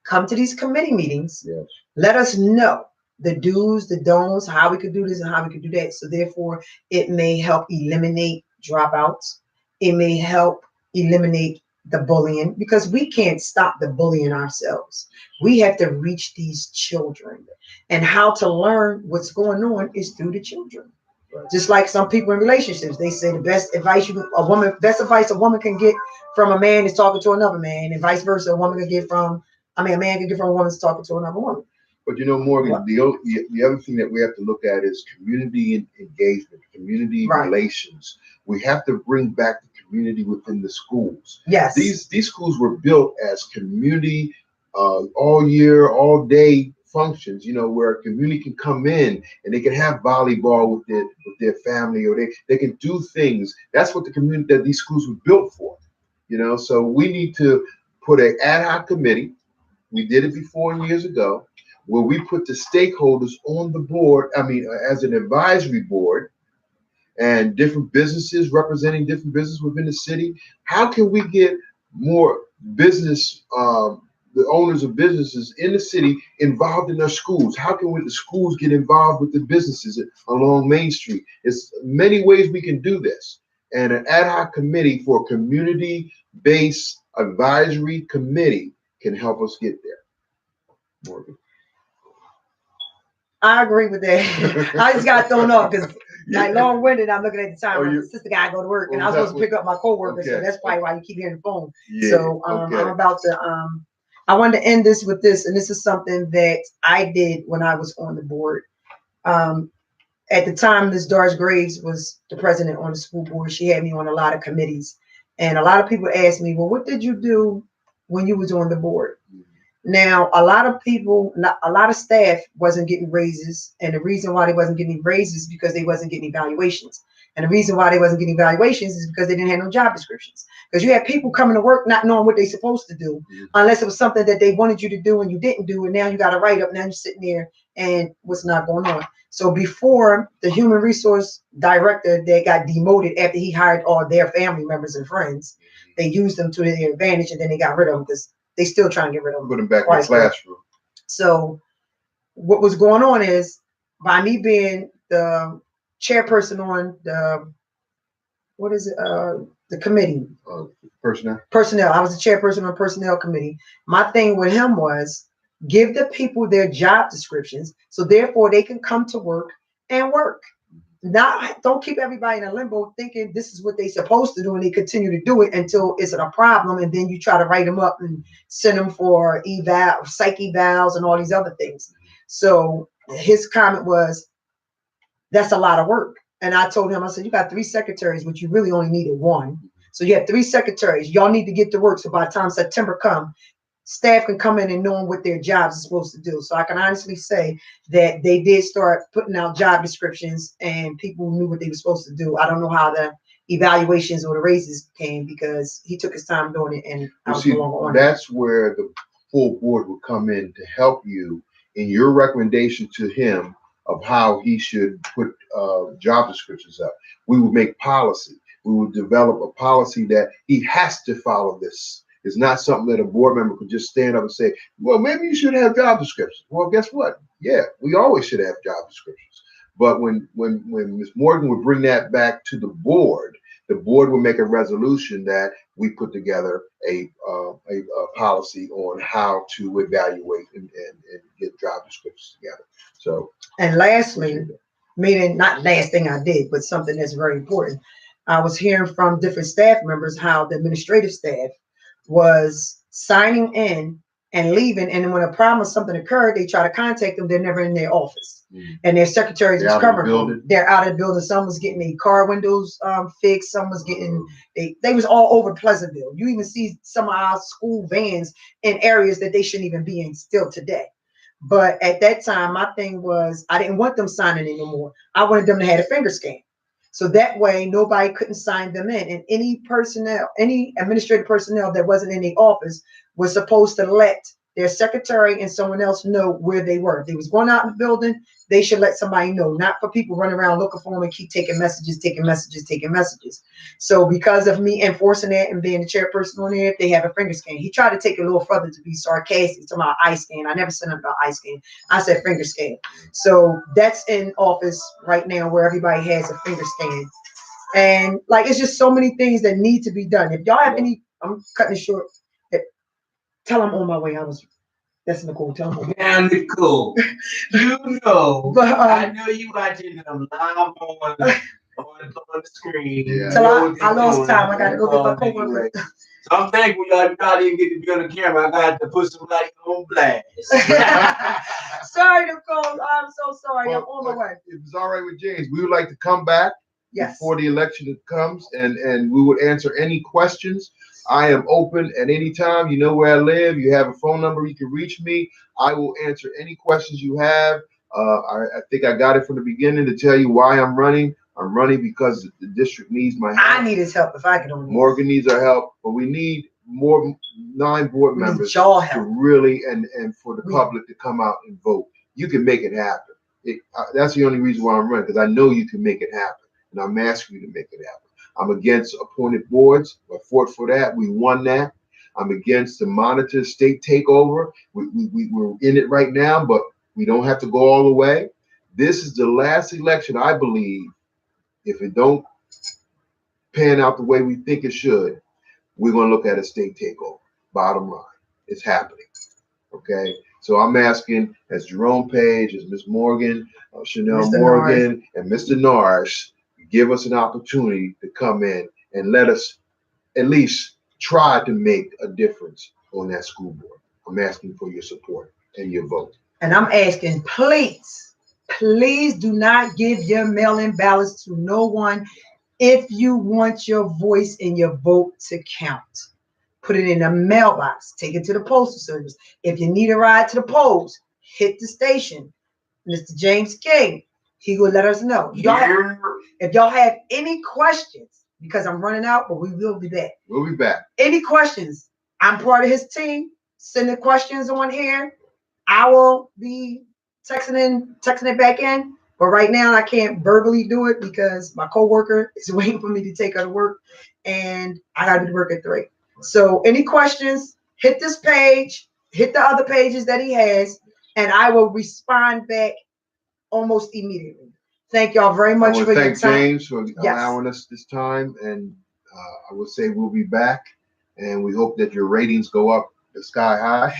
come to these committee meetings, let us know the do's, the don'ts, how we could do this and how we could do that. So therefore, it may help eliminate dropouts. It may help eliminate the bullying, because we can't stop the bullying ourselves. We have to reach these children, and how to learn what's going on is through the children. Just like some people in relationships, they say the best advice best advice a woman can get from a man is talking to another man, and vice versa. A man can get from a woman is talking to another woman. But you know, Morgan, the other thing that we have to look at is community engagement, community relations. We have to bring back the community within the schools. Yes. These schools were built as community all year, all day functions, you know, where a community can come in and they can have volleyball with their family, or they can do things. That's what the community that these schools were built for, you know. So we need to put an ad hoc committee. We did it before years ago, where we put the stakeholders on the board, as an advisory board, and different businesses representing different businesses within the city. How can we get more business, the owners of businesses in the city involved in our schools? How can the schools get involved with the businesses along Main Street? There's many ways we can do this. And an ad hoc committee for a community-based advisory committee can help us get there. Morgan. I agree with that. I just got thrown off because like long-winded. I'm looking at the time. My sister gotta go to work, and I was supposed to pick up my coworker, so that's probably why you keep hearing the phone. So I'm about to. I wanted to end this with this, and this is something that I did when I was on the board. At the time, Ms. Doris Graves was the president on the school board. She had me on a lot of committees, and a lot of people asked me, "Well, what did you do when you was on the board?" Now, a lot of staff wasn't getting raises, and the reason why they wasn't getting raises is because they wasn't getting evaluations. And the reason why they wasn't getting evaluations is because they didn't have no job descriptions. Because you had people coming to work not knowing what they're supposed to do, unless it was something that they wanted you to do and you didn't do, and now you got to write up. Now you're sitting there and what's not going on. So before, the human resource director that got demoted after he hired all their family members and friends, they used them to their advantage, and then they got rid of them because they still trying to get rid of them. Put them back in the classroom. So what was going on is, by me being the chairperson on the, the committee? Personnel. I was the chairperson on personnel committee. My thing with him was give the people their job descriptions, so therefore they can come to work and work. Don't keep everybody in a limbo thinking this is what they're supposed to do, and they continue to do it until it's a problem, and then you try to write them up and send them for psych evals and all these other things. So his comment was, that's a lot of work. And I told him, I said, you got 3 secretaries, but you really only needed 1. So you have 3 secretaries. Y'all need to get to work. So by the time September come, staff can come in and knowing what their jobs are supposed to do. So I can honestly say that they did start putting out job descriptions and people knew what they were supposed to do. I don't know how the evaluations or the raises came because he took his time doing it and I was no longer on it. That's where the full board would come in to help you in your recommendation to him of how he should put job descriptions up. We would make policy. We would develop a policy that he has to follow this. It's not something that a board member could just stand up and say, well, maybe you should have job descriptions. Well, guess what? Yeah, we always should have job descriptions. But when Ms. Morgan would bring that back to the board would make a resolution that we put together a policy on how to evaluate and get job descriptions together. So, and lastly, meaning not last thing I did, but something that's very important. I was hearing from different staff members how the administrative staff was signing in and leaving, and when a problem or something occurred, they try to contact them. They're never in their office, and their secretaries was covering them. They're out of the building. Some was getting their car windows fixed. Some was getting they was all over Pleasantville. You even see some of our school vans in areas that they shouldn't even be in still today. But at that time, my thing was I didn't want them signing in no more. I wanted them to have a finger scan. So that way nobody couldn't sign them in. And any personnel, any administrative personnel that wasn't in the office was supposed to let their secretary and someone else know where they were. If they was going out in the building, they should let somebody know, not for people running around looking for them and keep taking messages. So because of me enforcing that and being the chairperson on there, they have a finger scan. He tried to take it a little further to be sarcastic to my eye scan. I never sent him the eye scan. I said finger scan. So that's in office right now where everybody has a finger scan. And like, it's just so many things that need to be done. If y'all have any, I'm cutting it short. Tell them on my way. That's Nicole. Tell them. Now, Nicole, you know, but, I know you watching them live on the screen. Yeah. So I lost time. I got to go get my coworker. So I'm thankful y'all didn't get to be on the camera. I got to put somebody on blast. Sorry, Nicole. I'm so sorry. I'm on my way. If it's all right with James, we would like to come back before the election comes, and we would answer any questions. I am open at any time. You know where I live. You have a phone number. You can reach me. I will answer any questions you have. I think I got it from the beginning to tell you why I'm running. I'm running because the district needs my help. I need his help if I can only. Morgan needs our help, but we need more 9 board members to really and for the public to come out and vote. You can make it happen. That's the only reason why I'm running, because I know you can make it happen, and I'm asking you to make it happen. I'm against appointed boards. I fought for that. We won that. I'm against the monitor state takeover. We're in it right now, but we don't have to go all the way. This is the last election, I believe. If it don't pan out the way we think it should, we're going to look at a state takeover. Bottom line, it's happening. Okay, so I'm asking, as Jerome Page, as Ms. Morgan, Chanel Mr. Morgan, Norris, and Mr. Norris, give us an opportunity to come in and let us at least try to make a difference on that school board. I'm asking for your support and your vote. And I'm asking, please do not give your mail-in ballots to no one if you want your voice and your vote to count. Put it in a mailbox, take it to the postal service. If you need a ride to the polls, hit the station. Mr. James King, he will let us know. If y'all have any questions, because I'm running out, but we will be back. We'll be back. Any questions? I'm part of his team. Send the questions on here. I will be texting it back in. But right now I can't verbally do it because my coworker is waiting for me to take her to work, and I got to be to work at 3. So any questions? Hit this page. Hit the other pages that he has, and I will respond back almost immediately. Thank y'all very much for your time. Thank James for allowing us this time, and I would say we'll be back, and we hope that your ratings go up the sky high.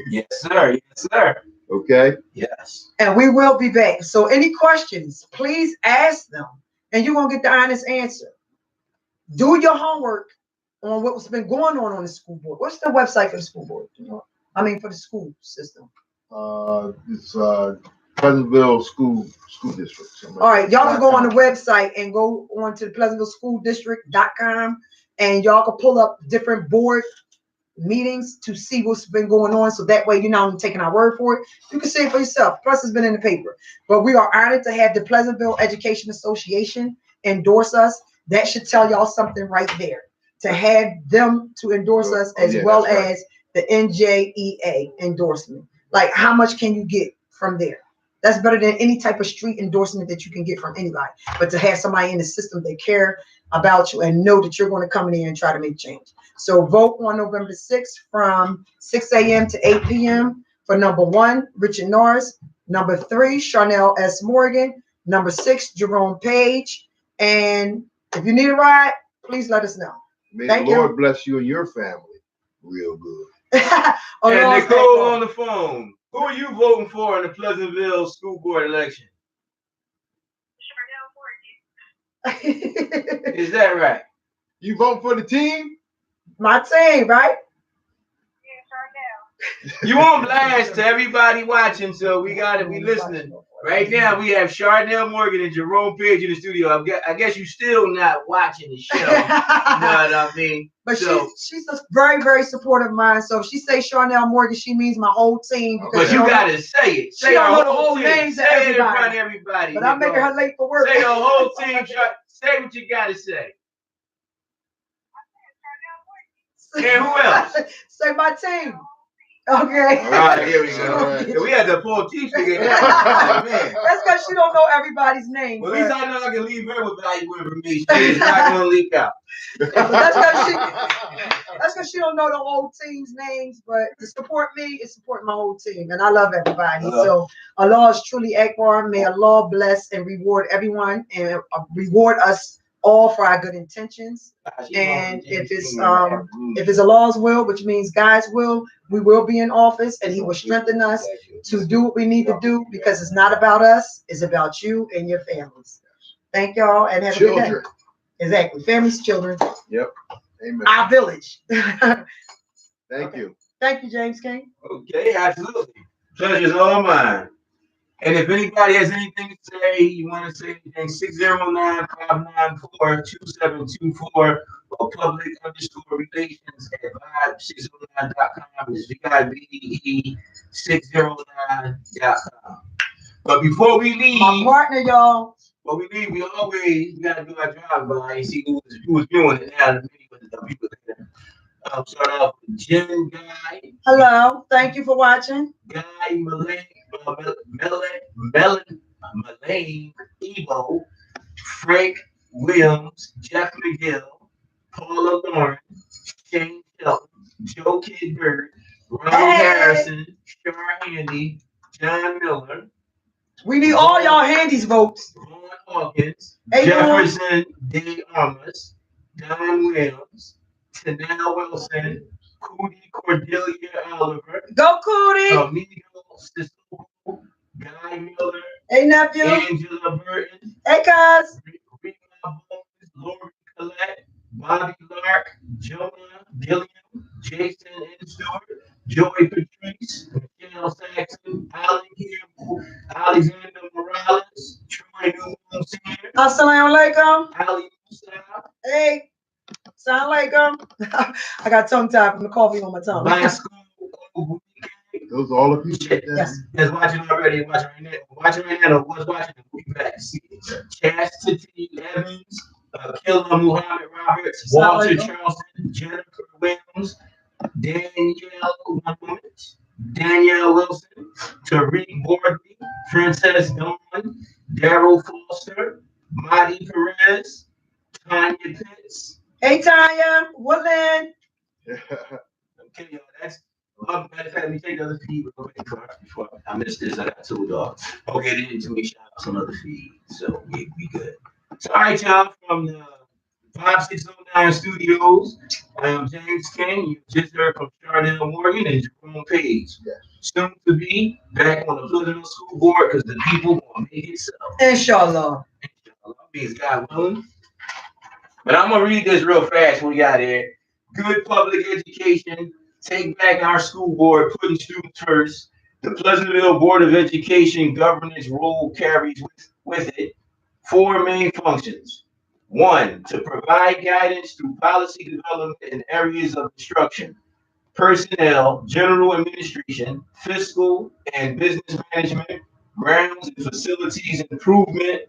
Yes, sir. Yes, sir. Okay. Yes. And we will be back. So any questions, please ask them, and you're gonna get the honest answer. Do your homework on what's been going on the school board. What's the website for the school board? For the school system. It's Pleasantville School District. All right, y'all can go on the website and go on to the PleasantvilleSchoolDistrict.com and y'all can pull up different board meetings to see what's been going on. So that way you're not only taking our word for it, you can see it for yourself. Plus, it's been in the paper. But we are honored to have the Pleasantville Education Association endorse us. That should tell y'all something right there. To have them to endorse us as well as the NJEA endorsement. Like, how much can you get from there? That's better than any type of street endorsement that you can get from anybody. But to have somebody in the system that care about you and know that you're going to come in here and try to make change. So vote on November 6th from 6 a.m. to 8 p.m. for number 1, Richard Norris. Number 3, Charnel S. Morgan. Number 6, Jerome Page. And if you need a ride, please let us know. May the Lord bless you and your family real good. And Nicole on the phone. Who are you voting for in the Pleasantville School Board election? Is that right? You vote for the team? My team, right? You on blast to everybody watching, so we gotta be listening. Right now, we have Charnel Morgan and Jerome Page in the studio. I guess you still not watching the show. You know what I mean? But so, she's a very, very supportive of mine. So if she say Charnel Morgan, she means my whole team. But you gotta say it. Say don't know the whole names of everybody. Say it in front of everybody. But I'm making her late for work. Say the whole team. Say what you gotta say. And who else? Say my team. Okay. All right, here we go. Right. We had to pull teeth together. Oh, man. That's because she don't know everybody's name. Well, at least I know I can leave her with valuable information. It's not going to leak out. That's because she don't know the whole team's names. But to support me is supporting my whole team. And I love everybody. So Allah is truly Akbar. May Allah bless and reward everyone and reward us all for our good intentions. And if it's Allah's will, which means God's will, we will be in office and he will strengthen us to do what we need to do, because it's not about us, it's about you and your families. Thank y'all and have a good day. Exactly. Families, children. Yep. Amen. Our village. Thank you. Thank you, James King. Okay, absolutely. Pleasure's all mine. And if anybody has anything to say, you want to say anything, 609-594-2724 or public_relations@vibe609.com is VIBE609.com. But before we leave, my partner, y'all. Before we leave, we gotta do our drive-by and see who's doing it now. The people there. Start off with Jen Guy. Hello, thank you for watching. Guy Malane, Ebo, Frank Williams, Jeff McGill, Paula Lauren, Shane Shelton, Joe Kidbird, Ron Harrison, Shar Handy, John Miller. We need all y'all handies votes. Ron Hawkins, Jefferson D. Armas, Don Williams, Tanel Wilson, Cootie Cordelia Oliver. Go Cootie! Amigo Sissoko, Guy Miller. Hey nephew. Angela Burton. Hey cuz. Rita Bones, Lori Collette, Bobby Lark, Jonah Gilliam, Jason N. Stewart, Joy Patrice, Michelle Saxon, Alan Campbell, Alexander Morales, Troy Newman Senior. Assalamu alaikum. Ali Musa. Hey. Sound like I got tongue tied from the coffee on my tongue. Those are all the people. Yes. That's watching already. Watching right now. What's watching? We back. Chastity Evans, Killer Muhammad Roberts, Walter Charleston, Jennifer Williams, Danielle Wilson, Tariq Bordley, Princess Dawn, Daryl Foster, Marty Perez, Tanya Pitts. Hey Tanya, Woodland. Okay, y'all, that's matter of fact, let me take the other feed real quick before I miss this. I got 2 dogs. Okay, they didn't me shout out some other feed, so we good. So all right, y'all, from the 5609 Studios, James King. You just heard from Charnel Morgan and Jerome Page. Soon to be back on the Pleasantville School Board because the people will make it so. Inshallah. Means God willing. But I'm gonna read this real fast. We got here. Good public education. Take back our school board, putting students first. The Pleasantville Board of Education governance role carries with it 4 main functions: 1, to provide guidance through policy development in areas of instruction, personnel, general administration, fiscal and business management, grounds and facilities improvement,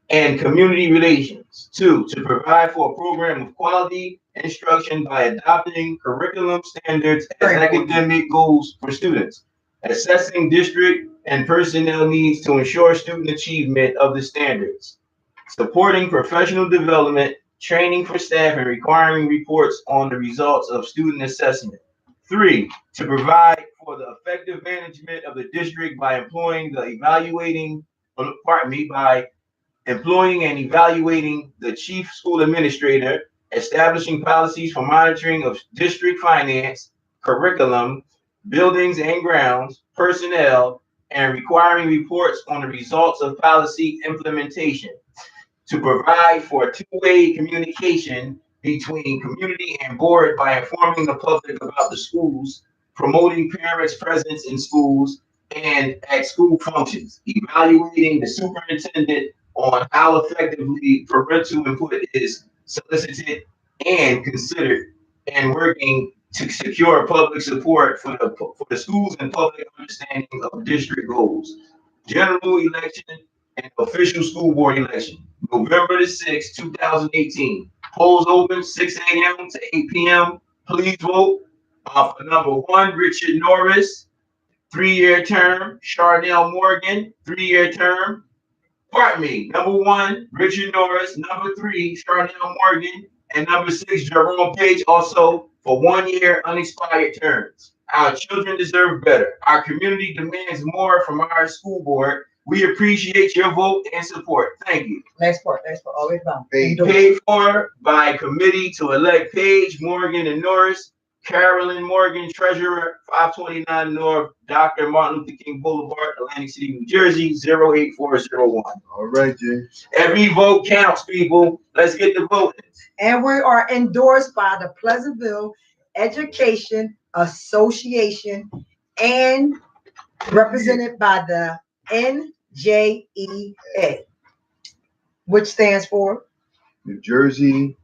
and community relations. 2, to provide for a program of quality instruction by adopting curriculum standards as academic goals for students, assessing district and personnel needs to ensure student achievement of the standards, supporting professional development, training for staff, and requiring reports on the results of student assessment. 3, to provide for the effective management of the district by employing and evaluating the chief school administrator, establishing policies for monitoring of district finance, curriculum, buildings and grounds, personnel, and requiring reports on the results of policy implementation, to provide for two-way communication between community and board by informing the public about the schools, promoting parents' presence in schools and at school functions, evaluating the superintendent on how effectively parental input is solicited and considered, and working to secure public support for the schools and public understanding of district goals. General election and official school board election, November the 6th, 2018. Polls open 6 a.m. to 8 p.m. Please vote for number 1, Richard Norris, 3-year term. Charnel Morgan, 3-year term. Pardon me. Number 1, Richard Norris. Number 3, Charnel Morgan. And number 6, Jerome Page, also for 1 year unexpired terms. Our children deserve better. Our community demands more from our school board. We appreciate your vote and support. Thank you. Next part, always down. Paid for by committee to elect Page, Morgan, and Norris. Carolyn Morgan, treasurer, 529 North Dr. Martin Luther King Boulevard, Atlantic City, New Jersey, 08401. All right, James. Every vote counts, people. Let's get the voting. And we are endorsed by the Pleasantville Education Association and represented by the NJEA, which stands for New Jersey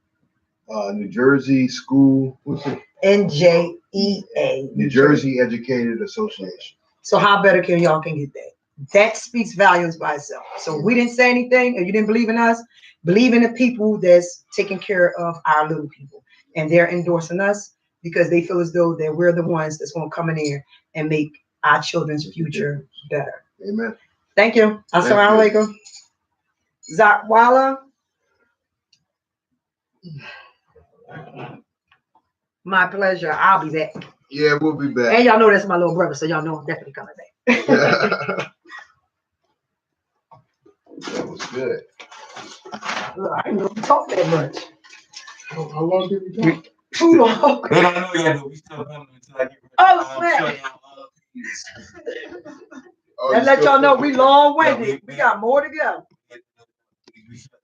School. What's it? NJEA. New Jersey Educated Association. So how better can y'all can get that? That speaks volumes by itself. So we didn't say anything, and you didn't believe in us. Believe in the people that's taking care of our little people, and they're endorsing us because they feel as though that we're the ones that's going to come in here and make our children's future better. Amen. Thank you. Assalamu alaikum. Zatwala. My pleasure. I'll be back. Yeah, we'll be back. And y'all know that's my little brother, so y'all know I'm definitely coming back. That was good. I didn't know we talk that much. How long did we talk? Too long. They don't know yet, but we still coming until I get ready. Oh, snap. Let's let y'all know we long-winded. We got more to go.